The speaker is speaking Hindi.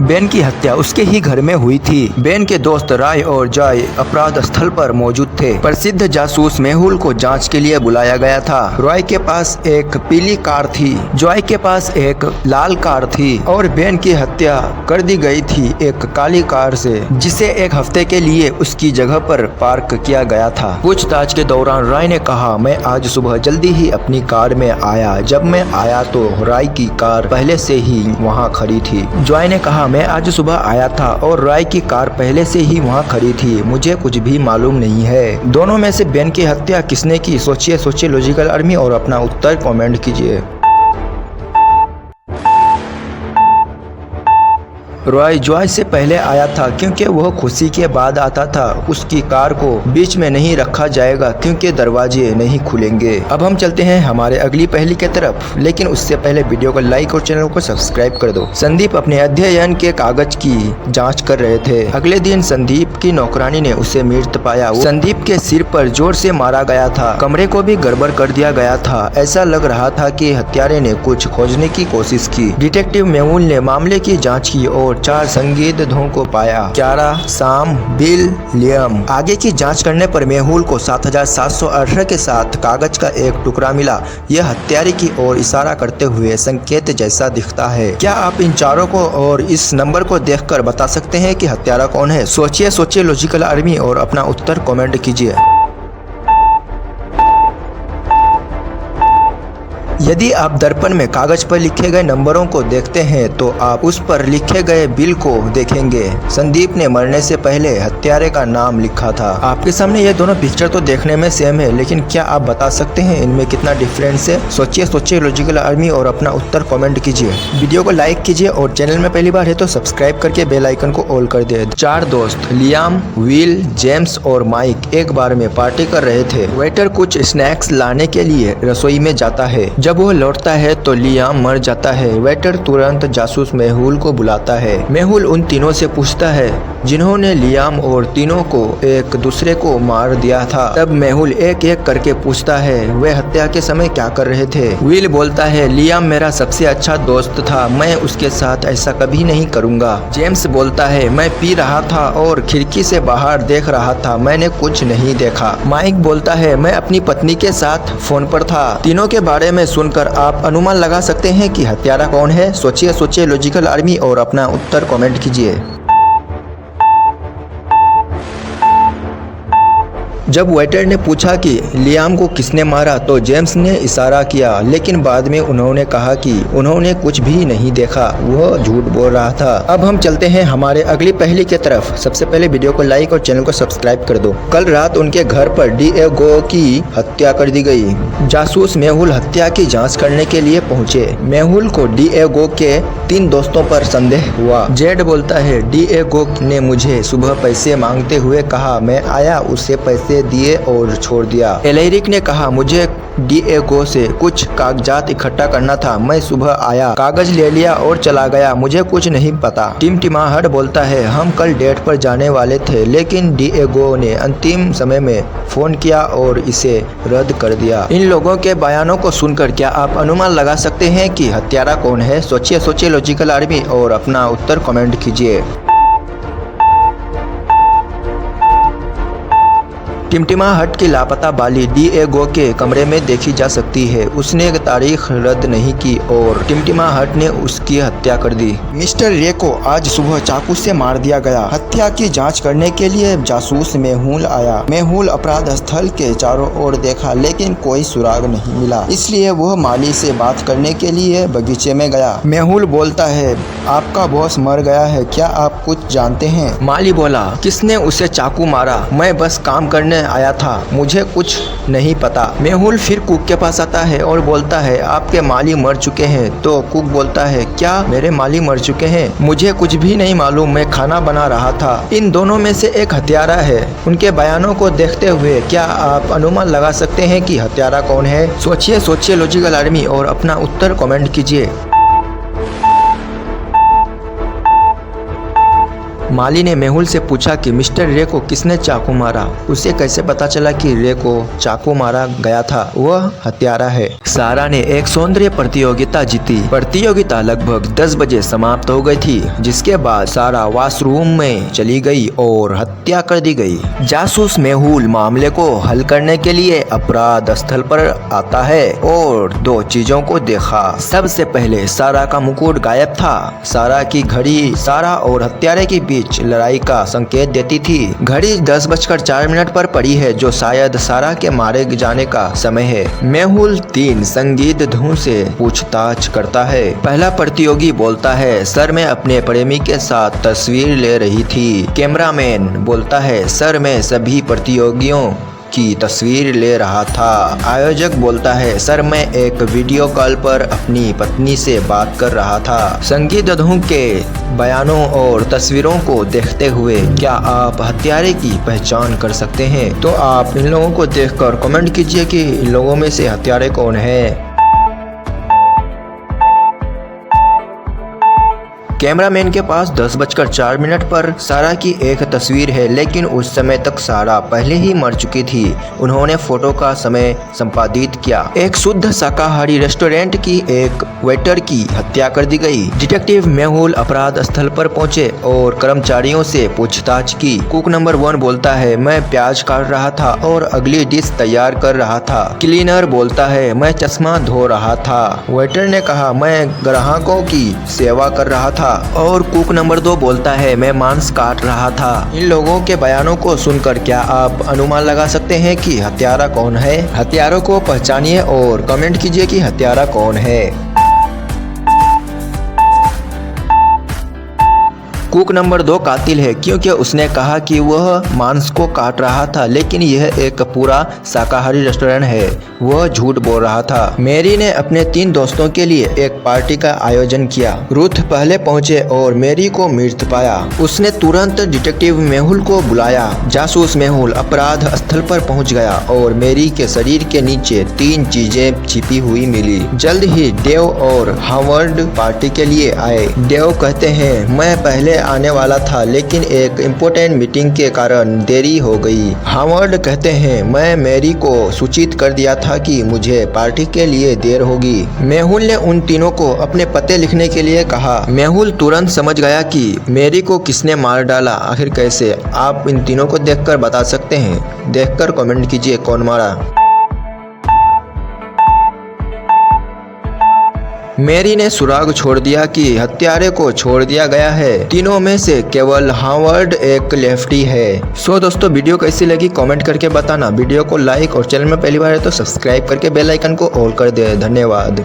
बेन की हत्या उसके ही घर में हुई थी। बेन के दोस्त रॉय और जॉय अपराध स्थल पर मौजूद थे। प्रसिद्ध जासूस मेहुल को जांच के लिए बुलाया गया था। रॉय के पास एक पीली कार थी, जॉय के पास एक लाल कार थी और बेन की हत्या कर दी गई थी एक काली कार से, जिसे एक हफ्ते के लिए उसकी जगह पर पार्क किया गया था। पूछताछ के दौरान रॉय ने कहा, मैं आज सुबह जल्दी ही अपनी कार में आया। जब मैं आया तो रॉय की कार पहले से ही वहाँ खड़ी थी। जॉय ने कहा, मैं आज सुबह आया था और रॉय की कार पहले से ही वहाँ खड़ी थी। मुझे कुछ भी मालूम नहीं है। दोनों में से बेन की हत्या किसने की? सोचिए लॉजिकल आर्मी और अपना उत्तर कमेंट कीजिए। रॉय जॉय से पहले आया था क्योंकि वह खुशी के बाद आता था। उसकी कार को बीच में नहीं रखा जाएगा क्योंकि दरवाजे नहीं खुलेंगे। अब हम चलते हैं हमारे अगली पहेली की तरफ, लेकिन उससे पहले वीडियो को लाइक और चैनल को सब्सक्राइब कर दो। संदीप अपने अध्ययन के कागज की जांच कर रहे थे। अगले दिन संदीप की नौकरानी ने उसे मृत पाया। संदीप के सिर पर जोर से मारा गया था। कमरे को भी गड़बड़ कर दिया गया था। ऐसा लग रहा था कि हत्यारे ने कुछ खोजने की कोशिश की। डिटेक्टिव मेहुल ने मामले की जाँच की और 4 संदिग्धों को पाया, क्यारा, सैम, बिल, लियम। आगे की जांच करने पर मेहुल को 7718 के साथ कागज का एक टुकड़ा मिला। यह हत्यारे की ओर इशारा करते हुए संकेत जैसा दिखता है। क्या आप इन चारों को और इस नंबर को देखकर बता सकते हैं कि हत्यारा कौन है? सोचिए लॉजिकल आर्मी और अपना उत्तर कमेंट कीजिए। यदि आप दर्पण में कागज पर लिखे गए नंबरों को देखते हैं तो आप उस पर लिखे गए बिल को देखेंगे। संदीप ने मरने से पहले हत्यारे का नाम लिखा था। आपके सामने ये दोनों पिक्चर तो देखने में सेम है, लेकिन क्या आप बता सकते हैं इनमें कितना डिफरेंस है? सोचिए लॉजिकल आर्मी और अपना उत्तर कमेंट कीजिए। वीडियो को लाइक कीजिए और चैनल में पहली बार है तो सब्सक्राइब करके बेल आइकन को ऑल कर दे। 4 दोस्त लियाम, विल, जेम्स और माइक एक बार में पार्टी कर रहे थे। वेटर कुछ स्नैक्स लाने के लिए रसोई में जाता है। जब वो लौटता है तो लियाम मर जाता है। वेटर तुरंत जासूस मेहुल को बुलाता है। मेहुल उन तीनों से पूछता है जिन्होंने लियाम और तीनों को एक दूसरे को मार दिया था। तब मेहुल एक एक करके पूछता है वे हत्या के समय क्या कर रहे थे। विल बोलता है, लियाम मेरा सबसे अच्छा दोस्त था, मैं उसके साथ ऐसा कभी नहीं करूँगा। जेम्स बोलता है, मैं पी रहा था और खिड़की से बाहर देख रहा था, मैंने कुछ नहीं देखा। माइक बोलता है, मैं अपनी पत्नी के साथ फोन पर था। तीनों के बारे में सुनकर आप अनुमान लगा सकते हैं कि हत्यारा कौन है? सोचिए लॉजिकल आर्मी और अपना उत्तर कमेंट कीजिए। जब वेटर ने पूछा कि लियाम को किसने मारा तो जेम्स ने इशारा किया, लेकिन बाद में उन्होंने कहा कि उन्होंने कुछ भी नहीं देखा, वह झूठ बोल रहा था। अब हम चलते हैं हमारे अगली पहेली की तरफ। सबसे पहले वीडियो को लाइक और चैनल को सब्सक्राइब कर दो। कल रात उनके घर पर डिएगो की हत्या कर दी गई। जासूस मेहुल हत्या की जाँच करने के लिए पहुँचे। मेहुल को डिएगो के 3 दोस्तों पर संदेह हुआ। जेड बोलता है, डिएगो ने मुझे सुबह पैसे मांगते हुए कहा, मैं आया, उसे पैसे दिए और छोड़ दिया। एलेरिक ने कहा, मुझे डिएगो से कुछ कागजात इकट्ठा करना था, मैं सुबह आया, कागज ले लिया और चला गया, मुझे कुछ नहीं पता। टिमटिमाहट बोलता है, हम कल डेट पर जाने वाले थे, लेकिन डिएगो ने अंतिम समय में फोन किया और इसे रद्द कर दिया। इन लोगों के बयानों को सुनकर क्या आप अनुमान लगा सकते हैं कि हत्यारा कौन है? सोचिए लॉजिकल आर्मी और अपना उत्तर कमेंट कीजिए। टिमटिमाहट की लापता बाली डिएगो के कमरे में देखी जा सकती है। उसने तारीख रद्द नहीं की और टिमटिमाहट ने उसकी हत्या कर दी। मिस्टर रे को आज सुबह चाकू से मार दिया गया। हत्या की जांच करने के लिए जासूस मेहुल आया। मेहुल अपराध स्थल के चारों ओर देखा, लेकिन कोई सुराग नहीं मिला, इसलिए वह माली से बात करने के लिए बगीचे में गया। मेहुल बोलता है, आपका बॉस मर गया है, क्या आप कुछ जानते हैं? माली बोला, किसने उसे चाकू मारा? मैं बस काम करने आया था, मुझे कुछ नहीं पता। मेहुल फिर कुक के पास आता है और बोलता है, आपके माली मर चुके हैं। तो कुक बोलता है, क्या मेरे माली मर चुके हैं? मुझे कुछ भी नहीं मालूम, मैं खाना बना रहा था। इन दोनों में से एक हत्यारा है। उनके बयानों को देखते हुए क्या आप अनुमान लगा सकते हैं कि हत्यारा कौन है? सोचिए लॉजिकल आर्मी और अपना उत्तर कमेंट कीजिए। माली ने मेहुल से पूछा कि मिस्टर रे को किसने चाकू मारा। उसे कैसे पता चला कि रे को चाकू मारा गया था, वह हत्यारा है। सारा ने एक सौंदर्य प्रतियोगिता जीती। प्रतियोगिता लगभग 10 बजे समाप्त हो गई थी, जिसके बाद सारा वॉशरूम में चली गई और हत्या कर दी गई। जासूस मेहुल मामले को हल करने के लिए अपराध स्थल पर आता है और 2 चीजों को देखा। सबसे पहले सारा का मुकुट गायब था। सारा की घड़ी सारा और हत्यारे के बीच लड़ाई का संकेत देती थी। घड़ी 10:04 पर पड़ी है, जो शायद सारा के मारे जाने का समय है। मेहुल 3 संगीत धुन से पूछताछ करता है। पहला प्रतियोगी बोलता है, सर मैं अपने प्रेमी के साथ तस्वीर ले रही थी। कैमरामैन बोलता है, सर मैं सभी प्रतियोगियों की तस्वीर ले रहा था। आयोजक बोलता है, सर मैं एक वीडियो कॉल पर अपनी पत्नी से बात कर रहा था। संगीत धुन के बयानों और तस्वीरों को देखते हुए क्या आप हत्यारे की पहचान कर सकते हैं? तो आप इन लोगों को देखकर कमेंट कीजिए कि इन लोगों में से हत्यारे कौन है। कैमरामैन के पास 10:04 पर सारा की एक तस्वीर है, लेकिन उस समय तक सारा पहले ही मर चुकी थी। उन्होंने फोटो का समय संपादित किया। एक शुद्ध शाकाहारी रेस्टोरेंट की एक वेटर की हत्या कर दी गई। डिटेक्टिव मेहुल अपराध स्थल पर पहुंचे और कर्मचारियों से पूछताछ की। कुक नंबर 1 बोलता है, मैं प्याज काट रहा था और अगली डिश तैयार कर रहा था। क्लीनर बोलता है, मैं चश्मा धो रहा था। वेटर ने कहा, मैं ग्राहकों की सेवा कर रहा था। और कुक नंबर 2 बोलता है, मैं मांस काट रहा था। इन लोगों के बयानों को सुनकर क्या आप अनुमान लगा सकते हैं कि हत्यारा कौन है? हत्यारों को पहचानिए और कमेंट कीजिए कि हत्यारा कौन है। कुक नंबर 2 कातिल है, क्योंकि उसने कहा कि वह मांस को काट रहा था, लेकिन यह एक पूरा शाकाहारी रेस्टोरेंट है। वह झूठ बोल रहा था। मैरी ने अपने 3 दोस्तों के लिए एक पार्टी का आयोजन किया। रूथ पहले पहुंचे और मैरी को मृत पाया। उसने तुरंत डिटेक्टिव मेहुल को बुलाया। जासूस मेहुल अपराध स्थल पर पहुंच गया और मैरी के शरीर के नीचे 3 चीजें छिपी हुई मिली। जल्द ही डेव और हावर्ड पार्टी के लिए आए। डेव कहते हैं, मैं पहले आने वाला था, लेकिन एक इम्पोर्टेंट मीटिंग के कारण देरी हो गई। हावर्ड कहते हैं, मैं मैरी को सूचित कर दिया था कि मुझे पार्टी के लिए देर होगी। मेहुल ने उन तीनों को अपने पते लिखने के लिए कहा। मेहुल तुरंत समझ गया कि मैरी को किसने मार डाला। आखिर कैसे? आप इन तीनों को देखकर बता सकते हैं। देखकर कमेंट कीजिए कौन मारा। मैरी ने सुराग छोड़ दिया कि हत्यारे को छोड़ दिया गया है। तीनों में से केवल हावर्ड एक लेफ्टी है। सो दोस्तों, वीडियो कैसी लगी कमेंट करके बताना। वीडियो को लाइक और चैनल में पहली बार है तो सब्सक्राइब करके बेल आइकन को ऑल कर दे। धन्यवाद।